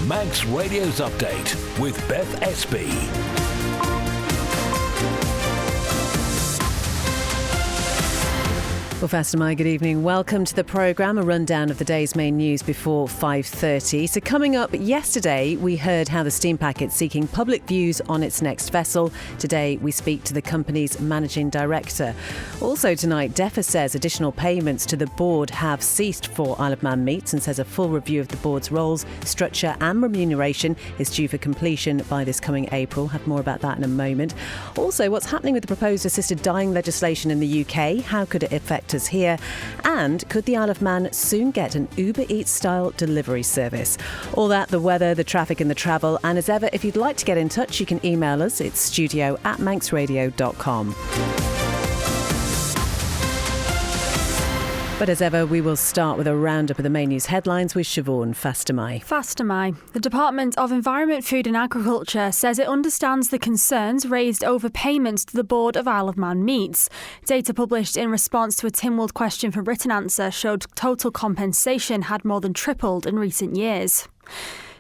Manx Radio's Update with Beth Espey. Well, Fatima, good evening. Welcome to the programme. A rundown of the day's main news before 5:30. So coming up, yesterday we heard how the steam packet's seeking public views on its next vessel. Today we speak to the company's managing director. Also tonight, DEFA says additional payments to the board have ceased for Isle of Man meets and says a full review of the board's roles, structure and remuneration is due for completion by this coming April. Have more about that in a moment. Also, what's happening with the proposed assisted dying legislation in the UK? How could it affect us here? And could the Isle of Man soon get an Uber Eats style delivery service? All that, the weather, the traffic and the travel. And as ever, if you'd like to get in touch, you can email us. It's studio@manxradio.com. But as ever, we will start with a roundup of the main news headlines with Siobhan Fastamai. The Department of Environment, Food and Agriculture says it understands the concerns raised over payments to the Board of Isle of Man meets. Data published in response to a Tynwald question for written answer showed total compensation had more than tripled in recent years.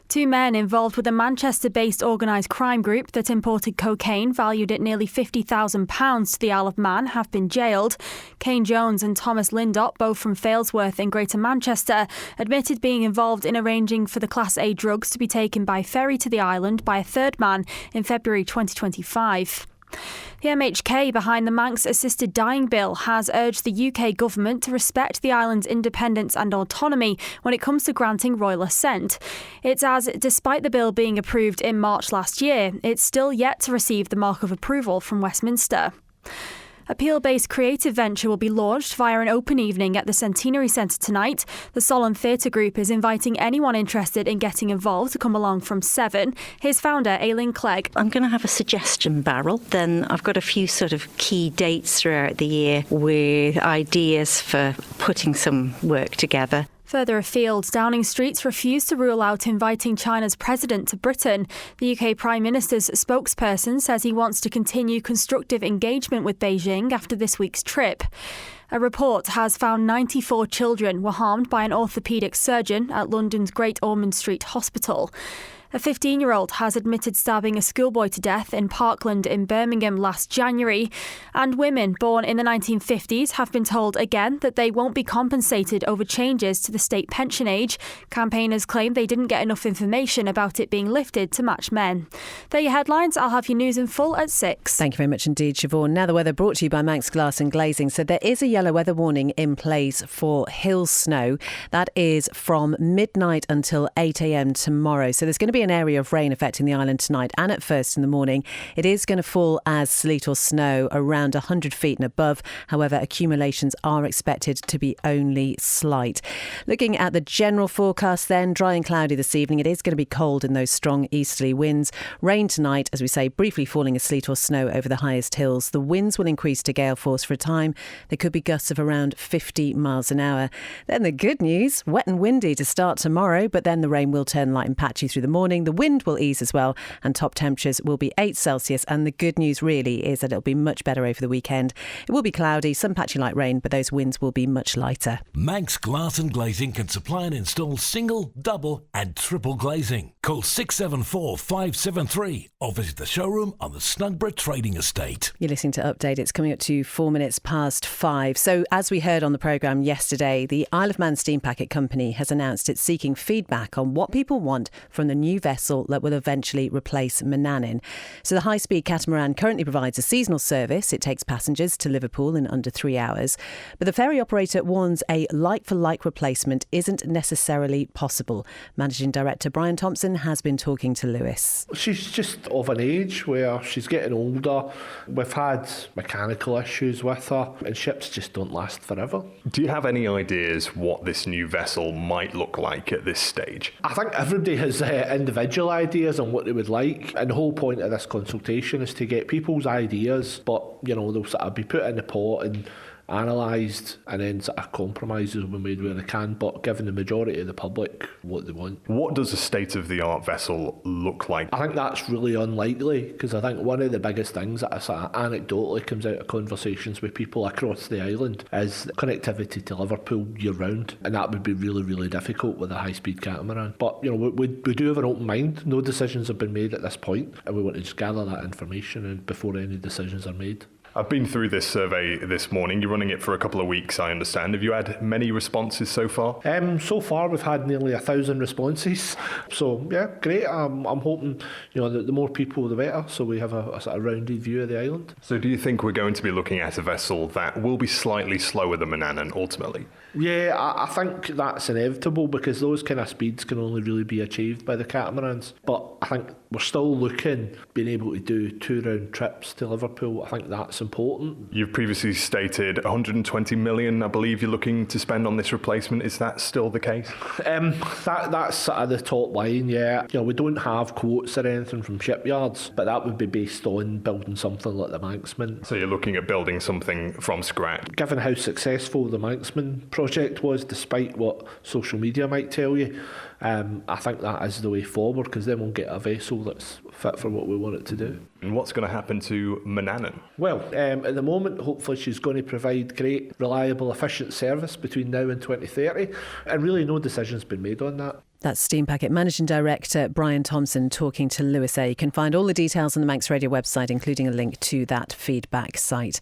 Two men involved with a Manchester-based organised crime group that imported cocaine valued at nearly £50,000 to the Isle of Man have been jailed. Kane Jones and Thomas Lindop, both from Failsworth in Greater Manchester, admitted being involved in arranging for the Class A drugs to be taken by ferry to the island by a third man in February 2025. The MHK behind the Manx Assisted Dying Bill has urged the UK government to respect the island's independence and autonomy when it comes to granting royal assent. It's as, despite the bill being approved in March last year, it's still yet to receive the mark of approval from Westminster. A Peel-based creative venture will be launched via an open evening at the Centenary Centre tonight. The Solemn Theatre Group is inviting anyone interested in getting involved to come along from 7. Here's founder Aileen Clegg. I'm going to have a suggestion barrel. Then I've got a few sort of key dates throughout the year with ideas for putting some work together. Further afield, Downing Street's refused to rule out inviting China's president to Britain. The UK Prime Minister's spokesperson says he wants to continue constructive engagement with Beijing after this week's trip. A report has found 94 children were harmed by an orthopaedic surgeon at London's Great Ormond Street Hospital. A 15-year-old has admitted stabbing a schoolboy to death in Parkland in Birmingham last January. And women born in the 1950s have been told again that they won't be compensated over changes to the state pension age. Campaigners claim they didn't get enough information about it being lifted to match men. They're your headlines. I'll have your news in full at 6. Thank you very much indeed, Siobhan. Now the weather brought to you by Manx Glass and Glazing. So there is a yellow weather warning in place for hill snow. That is from midnight until 8 a.m. tomorrow. So there's going to be an area of rain affecting the island tonight and at first in the morning. It is going to fall as sleet or snow around 100 feet and above. However, accumulations are expected to be only slight. Looking at the general forecast then, dry and cloudy this evening. It is going to be cold in those strong easterly winds. Rain tonight, as we say, briefly falling as sleet or snow over the highest hills. The winds will increase to gale force for a time. There could be gusts of around 50 miles an hour. Then the good news, wet and windy to start tomorrow, but then the rain will turn light and patchy through the morning. The wind will ease as well and top temperatures will be 8 Celsius, and the good news really is that it'll be much better over the weekend. It will be cloudy, some patchy light rain, but those winds will be much lighter. Manx Glass and Glazing can supply and install single, double and triple glazing. Call 674 573 or visit the showroom on the Snugborough Trading Estate. You're listening to Update. It's coming up to 4 minutes past 5. So as we heard on the programme yesterday, the Isle of Man Steam Packet Company has announced it's seeking feedback on what people want from the new vessel that will eventually replace Manannan. So the high-speed catamaran currently provides a seasonal service. It takes passengers to Liverpool in under 3 hours. But the ferry operator warns a like-for-like replacement isn't necessarily possible. Managing Director Brian Thomson has been talking to Lewis. She's just of an age where she's getting older. We've had mechanical issues with her, and ships just don't last forever. Do you have any ideas what this new vessel might look like at this stage? I think everybody has individual ideas on what they would like, and the whole point of this consultation is to get people's ideas, but they'll sort of be put in the pot and analysed, and then sort of compromises will be made where they can, but giving the majority of the public what they want. What does a state-of-the-art vessel look like? I think that's really unlikely, because I think one of the biggest things that sort of anecdotally comes out of conversations with people across the island is connectivity to Liverpool year-round, and that would be really, really difficult with a high-speed catamaran. But, you know, we do have an open mind. No decisions have been made at this point, and we want to just gather that information and before any decisions are made. I've been through this survey this morning. You're running it for a couple of weeks, I understand. Have you had many responses so far? So far, we've had nearly 1,000 responses. So, yeah, great. I'm hoping, you know, that the more people, the better. So we have a sort of rounded view of the island. So do you think we're going to be looking at a vessel that will be slightly slower than Manannan ultimately? Yeah, I think that's inevitable, because those kind of speeds can only really be achieved by the catamarans. But I think we're still looking, being able to do 2-round trips to Liverpool. I think that's important. You've previously stated 120 million, I believe you're looking to spend on this replacement. Is that still the case? That's sort of the top line, yeah. You know, we don't have quotes or anything from shipyards, but that would be based on building something like the Manxman. So you're looking at building something from scratch? Given how successful the Manxman project was, despite what social media might tell you, I think that is the way forward, because then we'll get a vessel that's fit for what we want it to do. And what's going to happen to Manannan? Well, at the moment, hopefully she's going to provide great, reliable, efficient service between now and 2030, and really no decision's been made on that. That's Steam Packet Managing Director Brian Thomson talking to Lewis A. You can find all the details on the Manx Radio website, including a link to that feedback site.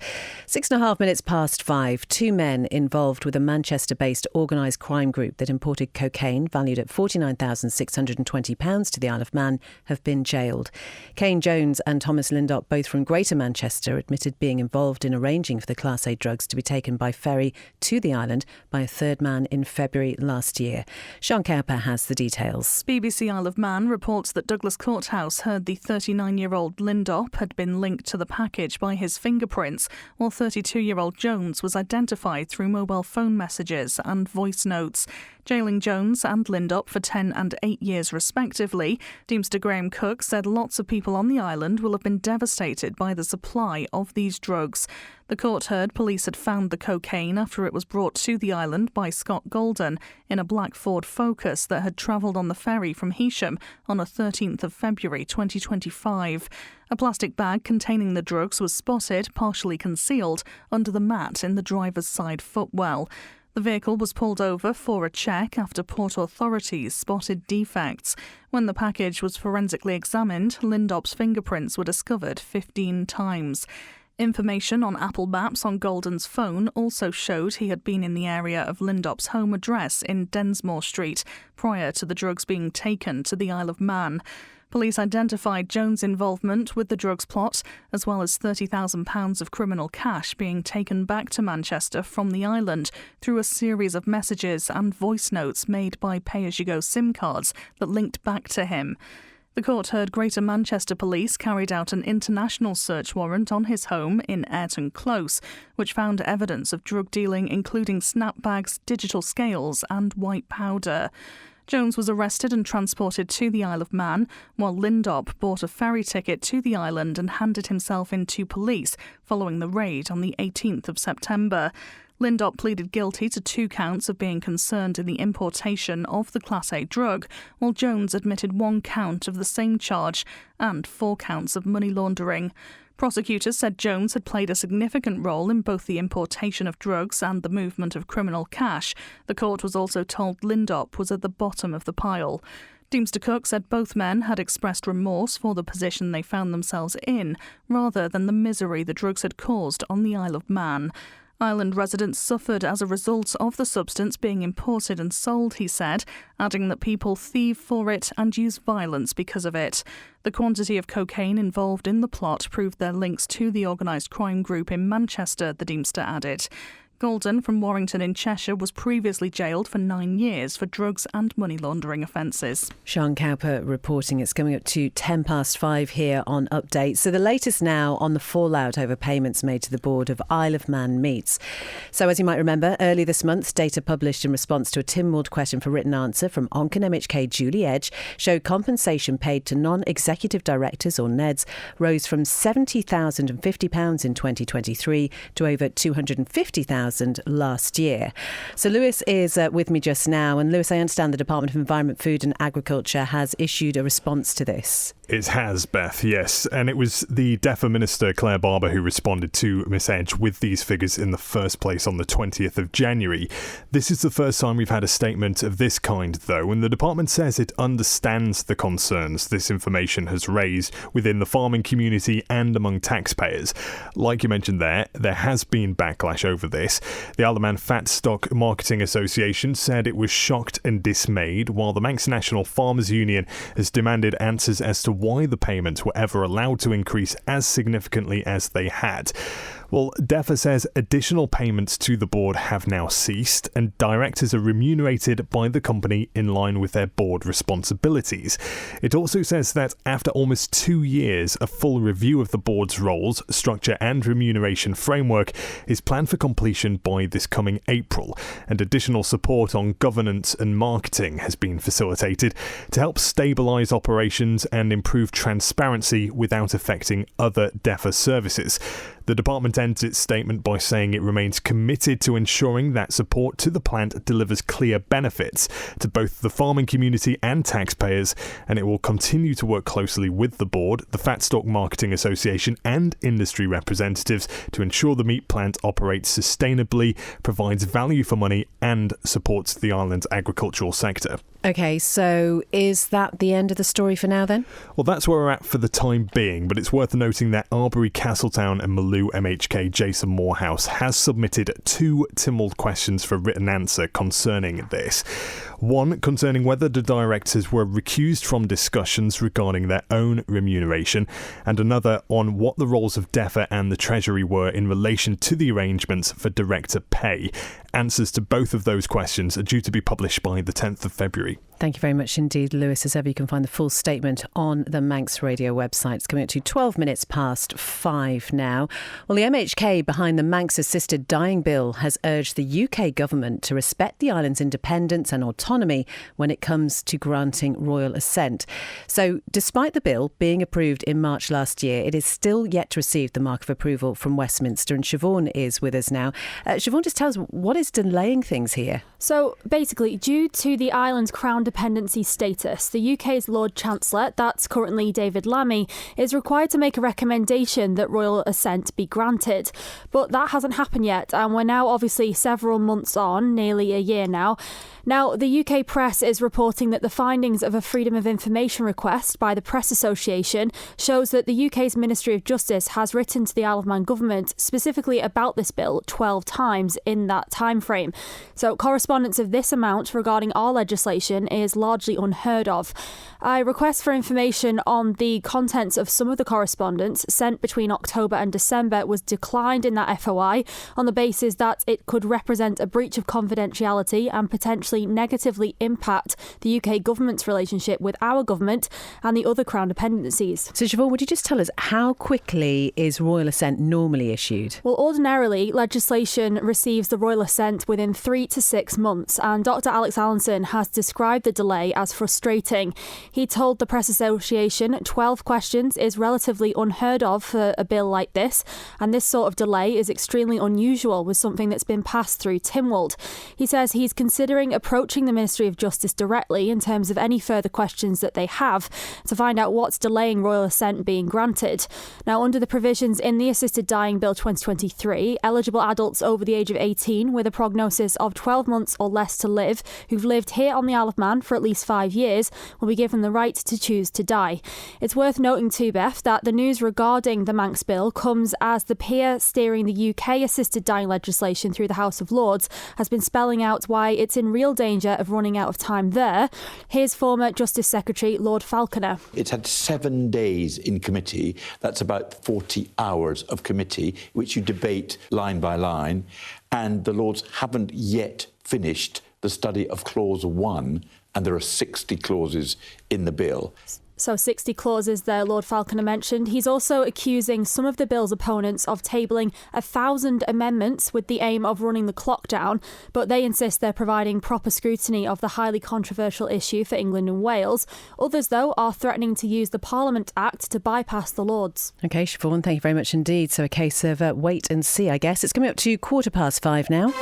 6.5 minutes past 5. 2 men involved with a Manchester-based organised crime group that imported cocaine valued at £49,620 to the Isle of Man have been jailed. Kane Jones and Thomas Lindop, both from Greater Manchester, admitted being involved in arranging for the Class A drugs to be taken by ferry to the island by a third man in February last year. Sean Cowper has the details. BBC Isle of Man reports that Douglas Courthouse heard the 39-year-old Lindop had been linked to the package by his fingerprints, while 32-year-old Jones was identified through mobile phone messages and voice notes. Jailing Jones and Lindop for 10 and 8 years respectively, Deemster Graham Cook said lots of people on the island will have been devastated by the supply of these drugs. The court heard police had found the cocaine after it was brought to the island by Scott Golden in a black Ford Focus that had travelled on the ferry from Heysham on the 13th of February 2025. A plastic bag containing the drugs was spotted, partially concealed, under the mat in the driver's side footwell. The vehicle was pulled over for a check after port authorities spotted defects. When the package was forensically examined, Lindop's fingerprints were discovered 15 times. Information on Apple Maps on Golden's phone also showed he had been in the area of Lindop's home address in Densmore Street prior to the drugs being taken to the Isle of Man. Police identified Jones' involvement with the drugs plot, as well as £30,000 of criminal cash being taken back to Manchester from the island through a series of messages and voice notes made by pay-as-you-go SIM cards that linked back to him. The court heard Greater Manchester Police carried out an international search warrant on his home in Ayrton Close, which found evidence of drug dealing, including snapbags, digital scales and white powder. Jones was arrested and transported to the Isle of Man, while Lindop bought a ferry ticket to the island and handed himself in to police following the raid on the 18th of September. Lindop pleaded guilty to 2 counts of being concerned in the importation of the Class A drug, while Jones admitted 1 count of the same charge and 4 counts of money laundering. Prosecutors said Jones had played a significant role in both the importation of drugs and the movement of criminal cash. The court was also told Lindop was at the bottom of the pile. Deemster Cook said both men had expressed remorse for the position they found themselves in, rather than the misery the drugs had caused on the Isle of Man. Island residents suffered as a result of the substance being imported and sold, he said, adding that people thieve for it and use violence because of it. The quantity of cocaine involved in the plot proved their links to the organised crime group in Manchester, the Deemster added. Golden from Warrington in Cheshire was previously jailed for 9 years for drugs and money laundering offences. Sean Cowper reporting. It's coming up to 10 past 5 here on Update. So the latest now on the fallout over payments made to the board of Isle of Man Meats. So as you might remember, early this month, data published in response to a Tynwald question for written answer from Onken MHK Julie Edge showed compensation paid to non-executive directors or NEDs rose from £70,050 in 2023 to over £250,000 £1,000 last year. So Lewis is with me just now. And Lewis, I understand the Department of Environment, Food and Agriculture has issued a response to this. It has, Beth, yes. And it was the DEFRA Minister, Claire Barber, who responded to Miss Edge with these figures in the first place on the 20th of January. This is the first time we've had a statement of this kind, though, and the department says it understands the concerns this information has raised within the farming community and among taxpayers. Like you mentioned there has been backlash over this. The Isle of Man Fat Stock Marketing Association said it was shocked and dismayed, while the Manx National Farmers Union has demanded answers as to why the payments were ever allowed to increase as significantly as they had. Well, DEFRA says additional payments to the board have now ceased and directors are remunerated by the company in line with their board responsibilities. It also says that after almost 2 years, a full review of the board's roles, structure and remuneration framework is planned for completion by this coming April, and additional support on governance and marketing has been facilitated to help stabilise operations and improve transparency without affecting other DEFRA services. The department ends its statement by saying it remains committed to ensuring that support to the plant delivers clear benefits to both the farming community and taxpayers, and it will continue to work closely with the board, the Fat Stock Marketing Association and industry representatives to ensure the meat plant operates sustainably, provides value for money and supports the island's agricultural sector. OK, so is that the end of the story for now then? Well, that's where we're at for the time being, but it's worth noting that Arbury, Castletown and Maloo MHK Jason Morehouse has submitted 2 Tynwald questions for written answer concerning this. One concerning whether the directors were recused from discussions regarding their own remuneration, and another on what the roles of DEFRA and the Treasury were in relation to the arrangements for director pay. Answers to both of those questions are due to be published by the 10th of February. Thank you very much indeed, Lewis. As ever, you can find the full statement on the Manx Radio website. It's coming up to 12 minutes past 5 now. Well, the MHK behind the Manx Assisted Dying Bill has urged the UK government to respect the island's independence and autonomy when it comes to granting royal assent. So, despite the bill being approved in March last year, it is still yet to receive the mark of approval from Westminster. And Siobhan is with us now. Siobhan, just tell us, what is delaying things here? So, basically, due to the island's crown dependency status, the UK's Lord Chancellor, that's currently David Lammy, is required to make a recommendation that royal assent be granted. But that hasn't happened yet, and we're now obviously several months on, nearly a year now. Now, the UK press is reporting that the findings of a Freedom of Information request by the Press Association shows that the UK's Ministry of Justice has written to the Isle of Man government specifically about this bill 12 times in that time frame. So correspondence of this amount regarding our legislation is largely unheard of. A request for information on the contents of some of the correspondence sent between October and December was declined in that FOI on the basis that it could represent a breach of confidentiality and potentially negatively impact the UK government's relationship with our government and the other Crown dependencies. So Siobhan, would you just tell us how quickly is royal assent normally issued? Well, ordinarily, legislation receives the royal assent within 3 to 6 months, and Dr Alex Allinson has described the delay as frustrating. He told the Press Association 12 questions is relatively unheard of for a bill like this, and this sort of delay is extremely unusual with something that's been passed through Tynwald. He says he's considering approaching the Ministry of Justice directly in terms of any further questions that they have to find out what's delaying royal assent being granted. Now, under the provisions in the Assisted Dying Bill 2023, eligible adults over the age of 18 with a prognosis of 12 months or less to live who've lived here on the Isle of Man for at least 5 years will be given the right to choose to die. It's worth noting too, Beth, that the news regarding the Manx Bill comes as the peer steering the UK assisted dying legislation through the House of Lords has been spelling out why it's in real danger of running out of time there. Here's former Justice Secretary Lord Falconer. It's had 7 days in committee. That's about 40 hours of committee, which you debate line by line. And the Lords haven't yet finished the study of Clause 1, and there are 60 clauses in the bill. So 60 clauses there, Lord Falconer mentioned. He's also accusing some of the bill's opponents of tabling 1,000 amendments with the aim of running the clock down, but they insist they're providing proper scrutiny of the highly controversial issue for England and Wales. Others, though, are threatening to use the Parliament Act to bypass the Lords. OK, Siobhan, thank you very much indeed. So a case of wait and see, I guess. It's coming up to 5:15 now.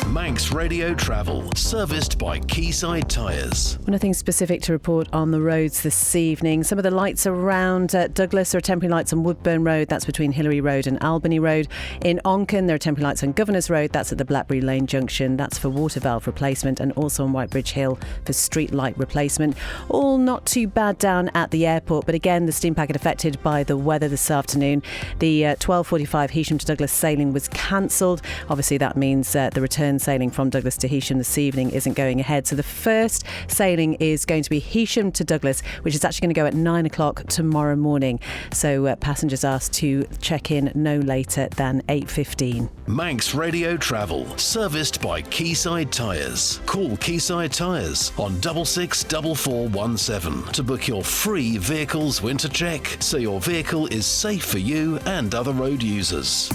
Manx Radio Travel, serviced by Quayside Tyres. Well, nothing specific to report on the roads this evening. Some of the lights around Douglas, there are temporary lights on Woodburn Road, that's between Hillary Road and Albany Road. In Onken, there are temporary lights on Governors Road, that's at the Blackberry Lane Junction, that's for water valve replacement, and also on Whitebridge Hill for street light replacement. All not too bad down at the airport, but again, the steam packet affected by the weather this afternoon. The 12:45 Heysham to Douglas sailing was cancelled. Obviously, that means the return sailing from Douglas to Heysham this evening isn't going ahead. So the first sailing is going to be Heysham to Douglas, which is actually going to go at 9 o'clock tomorrow morning. So passengers asked to check in no later than 8:15. Manx Radio Travel, serviced by Quayside Tyres. Call Quayside Tyres on 664417 to book your free vehicles winter check so your vehicle is safe for you and other road users.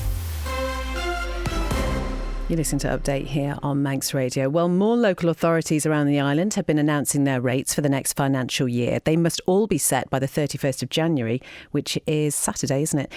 You listen to Update here on Manx Radio. Well, more local authorities around the island have been announcing their rates for the next financial year. They must all be set by the 31st of January, which is Saturday, isn't it?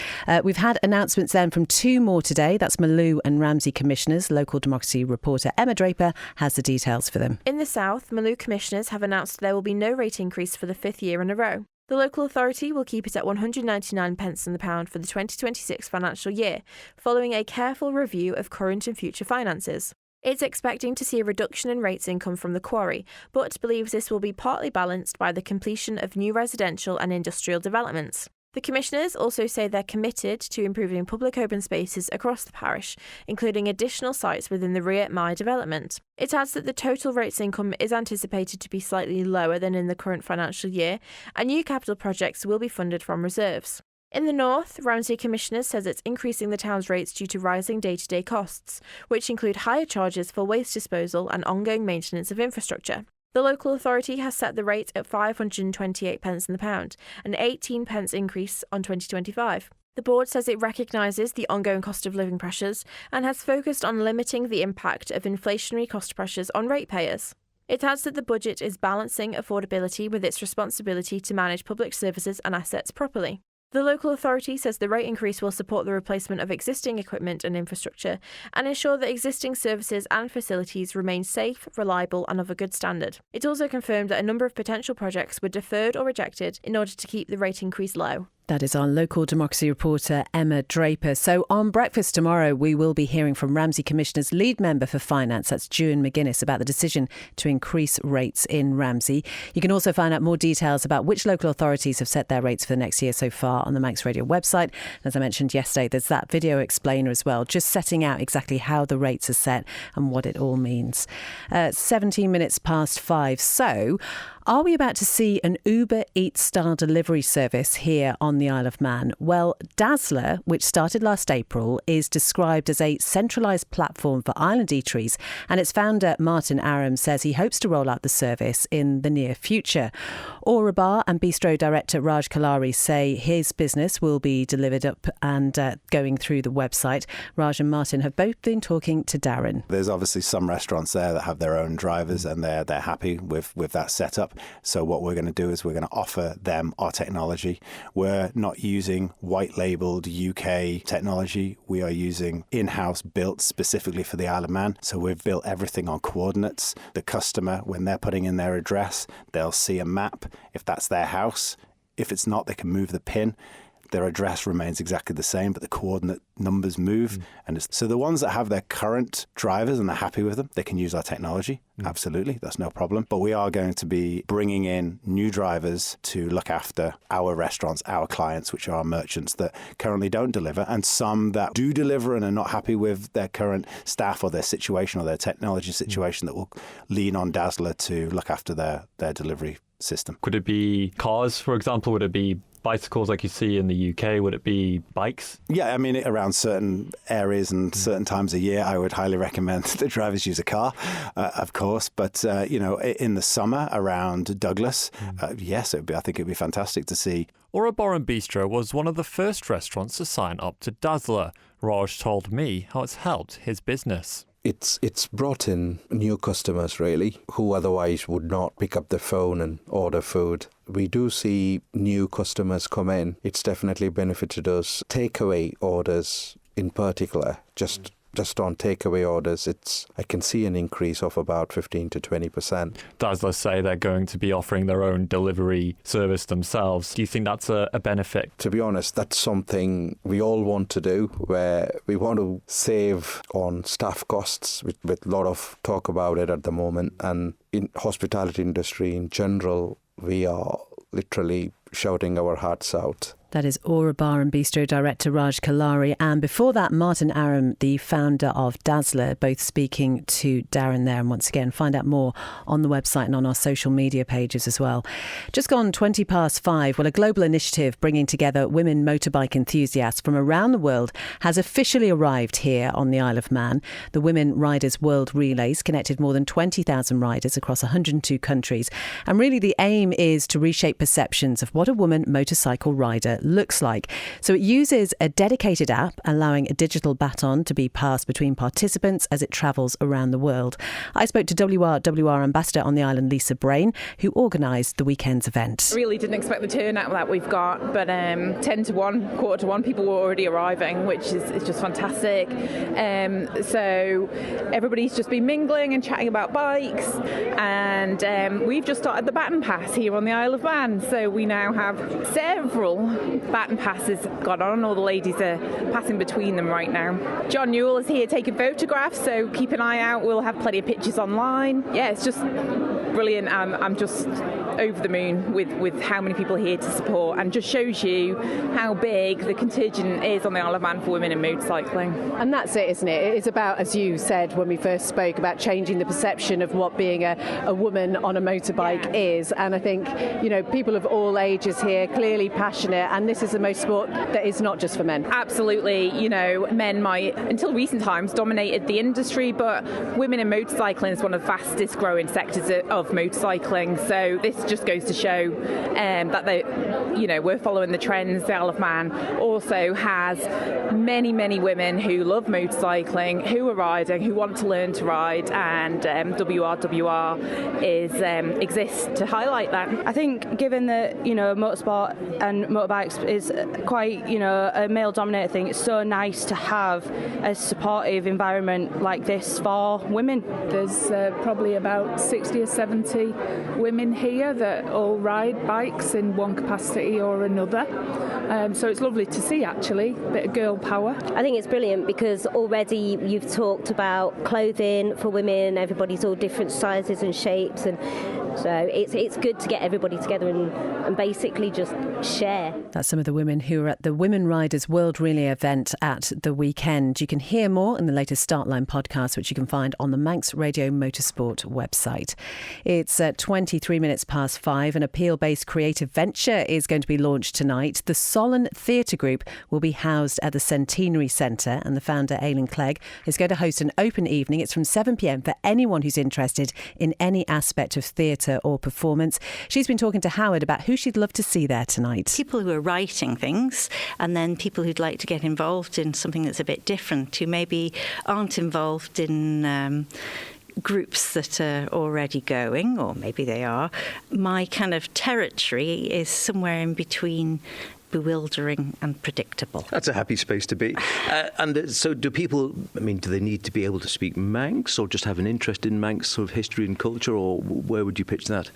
We've had announcements then from two more today. That's Maloo and Ramsey Commissioners. Local Democracy reporter Emma Draper has the details for them. In the south, Maloo Commissioners have announced there will be no rate increase for the fifth year in a row. The local authority will keep it at 199 pence in the pound for the 2026 financial year, following a careful review of current and future finances. It's expecting to see a reduction in rates income from the quarry, but believes this will be partly balanced by the completion of new residential and industrial developments. The Commissioners also say they're committed to improving public open spaces across the parish, including additional sites within the Riat Mai development. It adds that the total rates income is anticipated to be slightly lower than in the current financial year, and new capital projects will be funded from reserves. In the north, Ramsey Commissioners says it's increasing the town's rates due to rising day-to-day costs, which include higher charges for waste disposal and ongoing maintenance of infrastructure. The local authority has set the rate at 528 pence in the pound, an 18 pence increase on 2025. The board says it recognises the ongoing cost of living pressures and has focused on limiting the impact of inflationary cost pressures on ratepayers. It adds that the budget is balancing affordability with its responsibility to manage public services and assets properly. The local authority says the rate increase will support the replacement of existing equipment and infrastructure and ensure that existing services and facilities remain safe, reliable and of a good standard. It also confirmed that a number of potential projects were deferred or rejected in order to keep the rate increase low. That is our Local Democracy reporter, Emma Draper. So on Breakfast tomorrow, we will be hearing from Ramsey Commissioner's lead member for finance, that's Juan McGuinness, about the decision to increase rates in Ramsey. You can also find out more details about which local authorities have set their rates for the next year so far on the Manx Radio website. As I mentioned yesterday, there's that video explainer as well, just setting out exactly how the rates are set and what it all means. 17 minutes past 5. So, are we about to see an Uber Eats style delivery service here on the Isle of Man? Well, Dazzler, which started last April, is described as a centralised platform for island eateries, and its founder Martin Aram says he hopes to roll out the service in the near future. Aura Bar and Bistro director Raj Kalari say his business will be delivered up and going through the website. Raj and Martin have both been talking to Darren. There's obviously some restaurants there that have their own drivers and they're happy with that setup. So what we're going to do is we're going to offer them our technology. We're not using white labelled UK technology. We are using in-house built specifically for the Isle of Man. So we've built everything on coordinates. The customer, when they're putting in their address, they'll see a map. If that's their house, if it's not, they can move the pin. Their address remains exactly the same, but the coordinate numbers move. And so the ones that have their current drivers and they're happy with them, they can use our technology. Absolutely, that's no problem. But we are going to be bringing in new drivers to look after our restaurants, our clients, which are our merchants that currently don't deliver, and some that do deliver and are not happy with their current staff or their situation or their technology situation that will lean on Dazzler to look after their delivery system. Could it be cars, for example? Would it be bicycles like you see in the UK? Would it be bikes? Yeah, I mean, around certain areas and certain times of year, I would highly recommend that drivers use a car, of course. But, in the summer around Douglas, yes, I think it would be fantastic to see. Ora Bar & Bistro was one of the first restaurants to sign up to Dazzler. Raj told me how it's helped his business. It's brought in new customers, really, who otherwise would not pick up the phone and order food. We do see new customers come in. It's definitely benefited us. Takeaway orders in particular, just on takeaway orders, I can see an increase of about 15 to 20%. Dazzler say they're going to be offering their own delivery service themselves. Do you think that's a benefit? To be honest, that's something we all want to do, where we want to save on staff costs, with a lot of talk about it at the moment. And in hospitality industry in general, we are literally shouting our hearts out. That is Ora Bar & Bistro Director Raj Kalari. And before that, Martin Aram, the founder of Dazzler, both speaking to Darren there. And once again, find out more on the website and on our social media pages as well. Just gone 5:20. Well, a global initiative bringing together women motorbike enthusiasts from around the world has officially arrived here on the Isle of Man. The Women Riders World Relays connected more than 20,000 riders across 102 countries. And really the aim is to reshape perceptions of what a woman motorcycle rider looks like. So it uses a dedicated app, allowing a digital baton to be passed between participants as it travels around the world. I spoke to WRWR Ambassador on the island, Lisa Brain, who organised the weekend's event. I really didn't expect the turnout that we've got, but 10 to 1, quarter to 1, people were already arriving, which is just fantastic. So everybody's just been mingling and chatting about bikes, and we've just started the baton pass here on the Isle of Man. So we now have several baton passes got on. All the ladies are passing between them right now. John Newell is here taking photographs, so keep an eye out. We'll have plenty of pictures online. Yeah, it's just brilliant. I'm just over the moon with how many people are here to support, and just shows you how big the contingent is on the Isle of Man for women in motorcycling. And that's it, isn't it? It's about, as you said when we first spoke, about changing the perception of what being a woman on a motorbike is. And I think, people of all ages here, clearly passionate, and this is a motorsport that is not just for men. Absolutely. Men might, until recent times, dominated the industry, but women in motorcycling is one of the fastest growing sectors of motorcycling. So this just goes to show that we're following the trends. The Isle of Man also has many, many women who love motorcycling, who are riding, who want to learn to ride, and WRWR exists to highlight that. I think given that, motorsport and motorbikes is quite, a male-dominated thing, it's so nice to have a supportive environment like this for women. There's probably about 60 or 70 women here that all ride bikes in one capacity or another. So it's lovely to see, actually, a bit of girl power. I think it's brilliant because already you've talked about clothing for women. Everybody's all different sizes and shapes, and so it's good to get everybody together and basically just share. That's some of the women who are at the Women Riders World Relay event at the weekend. You can hear more in the latest Startline podcast, which you can find on the Manx Radio Motorsport website. It's 5:23. An appeal-based creative venture is going to be launched tonight. The Solon Theatre Group will be housed at the Centenary Centre, and the founder, Aileen Clegg, is going to host an open evening. It's from 7 p.m. for anyone who's interested in any aspect of theatre or performance. She's been talking to Howard about who she'd love to see there tonight. People who are writing things, and then people who'd like to get involved in something that's a bit different, who maybe aren't involved in groups that are already going, or maybe they are. My kind of territory is somewhere in between bewildering and predictable. That's a happy space to be. And so do people, do they need to be able to speak Manx or just have an interest in Manx sort of history and culture, or where would you pitch that?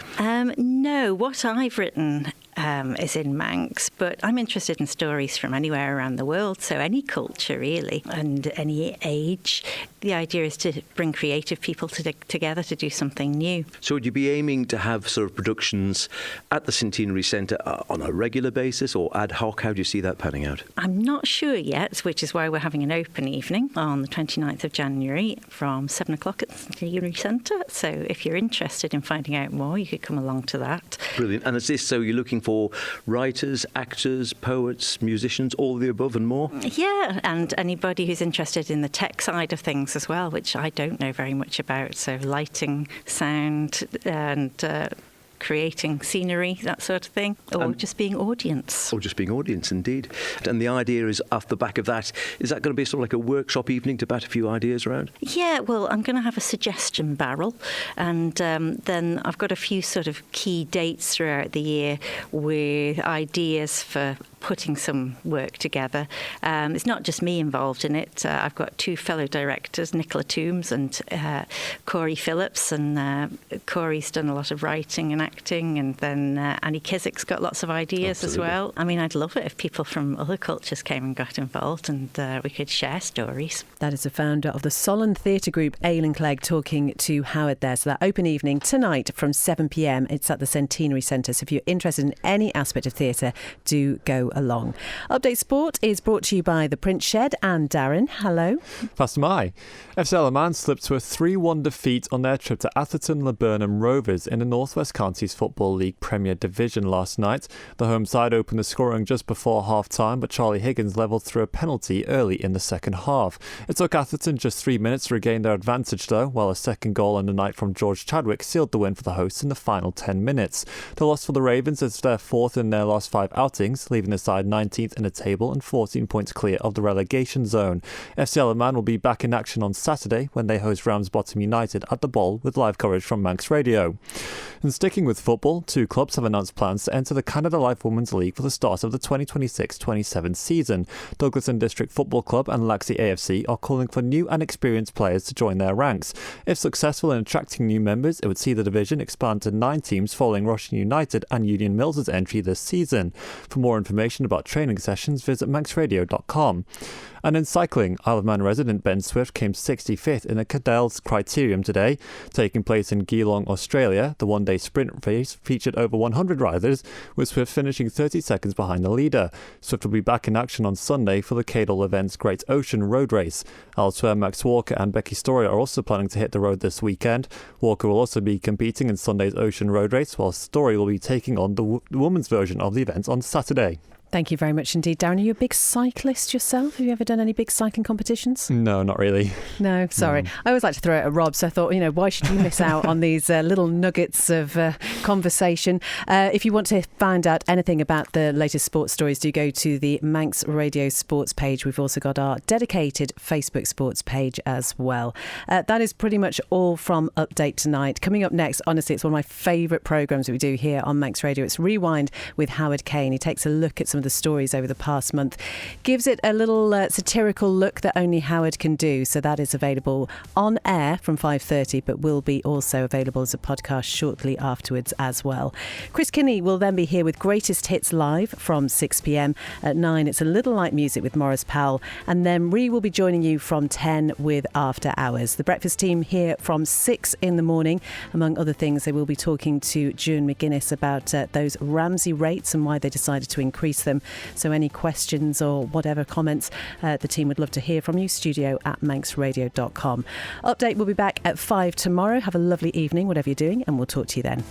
No, what I've written is in Manx, but I'm interested in stories from anywhere around the world, so any culture really, and any age. The idea is to bring creative people together to do something new. So would you be aiming to have sort of productions at the Centenary Centre on a regular basis or ad hoc? How do you see that panning out? I'm not sure yet, which is why we're having an open evening on the 29th of January from 7 o'clock at the Centenary Centre. So if you're interested in finding out more, you could come along to that. Brilliant. And is this, so you're looking for for writers, actors, poets, musicians, all of the above and more? Yeah, and anybody who's interested in the tech side of things as well, which I don't know very much about. So lighting, sound, and creating scenery, that sort of thing, or just being audience. Or just being audience, indeed. And the idea is, off the back of that, is that going to be sort of like a workshop evening to bat a few ideas around? Yeah, well, I'm going to have a suggestion barrel, and then I've got a few sort of key dates throughout the year with ideas for putting some work together. It's not just me involved in it. I've got two fellow directors, Nicola Toombs and Corey Phillips, and Corey's done a lot of writing and acting, and then Annie Kissick's got lots of ideas as well. I mean, I'd love it if people from other cultures came and got involved, and we could share stories. That is the founder of the Solent Theatre Group, Aileen Clegg, talking to Howard there. So that open evening tonight from 7 p.m. It's at the Centenary Centre. So if you're interested in any aspect of theatre, do go along. Update Sport is brought to you by the Print Shed and Darren. Hello. Fast am I. FC Isle of Man slipped to a 3-1 defeat on their trip to Atherton Laburnum Rovers in the North West Counties Football League Premier Division last night. The home side opened the scoring just before half-time, but Charlie Higgins levelled through a penalty early in the second half. It took Atherton just 3 minutes to regain their advantage though, while a second goal in the night from George Chadwick sealed the win for the hosts in the final 10 minutes. The loss for the Ravens is their fourth in their last 5 outings, leaving the side 19th in the table and 14 points clear of the relegation zone. FC Isle of Man will be back in action on Saturday when they host Ramsbottom United at the Bowl with live coverage from Manx Radio. And sticking with football, 2 clubs have announced plans to enter the Canada Life Women's League for the start of the 2026-27 season. Douglas and District Football Club and Laxey AFC are calling for new and experienced players to join their ranks. If successful in attracting new members, it would see the division expand to 9 teams following Rushden United and Union Mills's entry this season. For more information about training sessions, visit manxradio.com. And in cycling, Isle of Man resident Ben Swift came 65th in the Cadell's Criterium today. Taking place in Geelong, Australia, the one-day sprint race featured over 100 riders, with Swift finishing 30 seconds behind the leader. Swift will be back in action on Sunday for the Cadell event's Great Ocean Road Race. Elsewhere, Max Walker and Becky Story are also planning to hit the road this weekend. Walker will also be competing in Sunday's Ocean Road Race, while Story will be taking on the women's version of the event on Saturday. Thank you very much indeed, Darren. Are you a big cyclist yourself? Have you ever done any big cycling competitions? No, not really. No, sorry. I always like to throw it at Rob, so I thought, why should you miss out on these little nuggets of conversation? If you want to find out anything about the latest sports stories, do go to the Manx Radio Sports page. We've also got our dedicated Facebook Sports page as well. That is pretty much all from Update tonight. Coming up next, honestly, it's one of my favourite programmes that we do here on Manx Radio. It's Rewind with Howard Kane. He takes a look at some of the stories over the past month, gives it a little satirical look that only Howard can do. So that is available on air from 5:30, but will be also available as a podcast shortly afterwards as well. Chris Kinney will then be here with Greatest Hits Live from 6 p.m. At 9, it's a little light music with Morris Powell, and then Ree will be joining you from 10 with After Hours. The breakfast team here from 6 in the morning. Among other things, they will be talking to June McGuinness about those Ramsey rates and why they decided to increase them. So any questions or whatever comments, the team would love to hear from you. studio@manxradio.com. Update will be back at 5 tomorrow. Have a lovely evening, whatever you're doing, and we'll talk to you then.